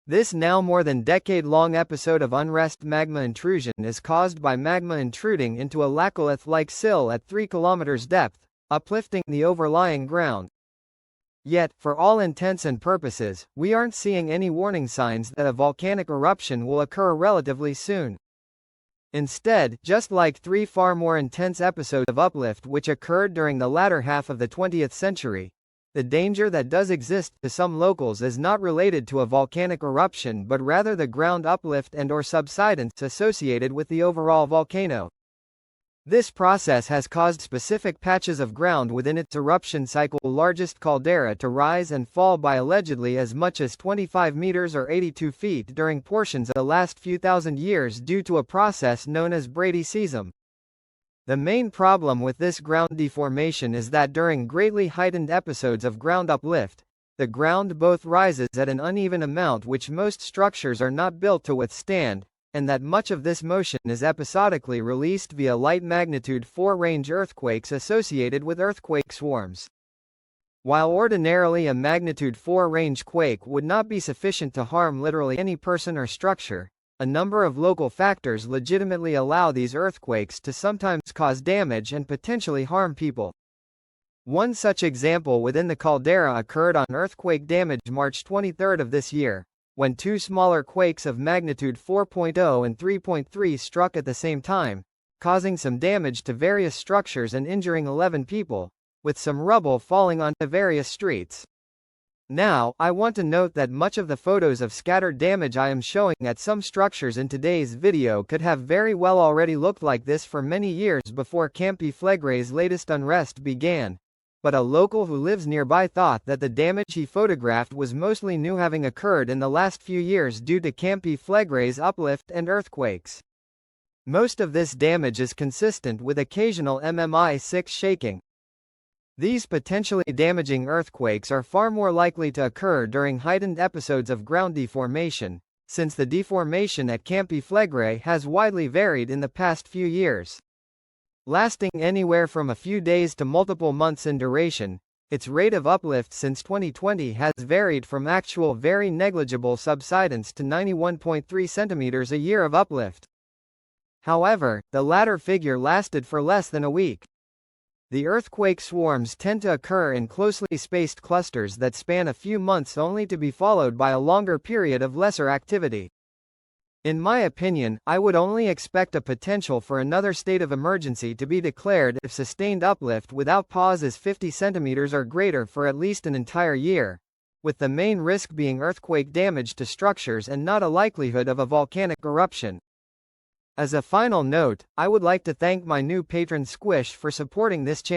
This now more than decade-long episode of unrest magma intrusion is caused by magma intruding into a laccolith-like sill at 3 kilometers depth, uplifting the overlying ground. Yet, for all intents and purposes, we aren't seeing any warning signs that a volcanic eruption will occur relatively soon. Instead, just like 3 far more intense episodes of uplift which occurred during the latter half of the 20th century, the danger that does exist to some locals is not related to a volcanic eruption but rather the ground uplift and/or subsidence associated with the overall volcano. This process has caused specific patches of ground within its eruption cycle largest caldera to rise and fall by allegedly as much as 25 meters or 82 feet during portions of the last few thousand years due to a process known as bradyseism. The main problem with this ground deformation is that during greatly heightened episodes of ground uplift, the ground both rises at an uneven amount which most structures are not built to withstand, and that much of this motion is episodically released via light magnitude 4 range earthquakes associated with earthquake swarms. While ordinarily a magnitude 4 range quake would not be sufficient to harm literally any person or structure, a number of local factors legitimately allow these earthquakes to sometimes cause damage and potentially harm people. One such example within the caldera occurred on earthquake damage March 23 of this year, when 2 smaller quakes of magnitude 4.0 and 3.3 struck at the same time, causing some damage to various structures and injuring 11 people, with some rubble falling onto various streets. Now, I want to note that much of the photos of scattered damage I am showing at some structures in today's video could have very well already looked like this for many years before Campi Flegrei's latest unrest began, but a local who lives nearby thought that the damage he photographed was mostly new, having occurred in the last few years due to Campi Flegrei's uplift and earthquakes. Most of this damage is consistent with occasional MMI-6 shaking. These potentially damaging earthquakes are far more likely to occur during heightened episodes of ground deformation, since the deformation at Campi Flegrei has widely varied in the past few years. Lasting anywhere from a few days to multiple months in duration, its rate of uplift since 2020 has varied from actual very negligible subsidence to 91.3 centimeters a year of uplift. However, the latter figure lasted for less than a week. The earthquake swarms tend to occur in closely spaced clusters that span a few months only to be followed by a longer period of lesser activity. In my opinion, I would only expect a potential for another state of emergency to be declared if sustained uplift without pause is 50 centimeters or greater for at least an entire year, with the main risk being earthquake damage to structures and not a likelihood of a volcanic eruption. As a final note, I would like to thank my new patron Squish for supporting this channel.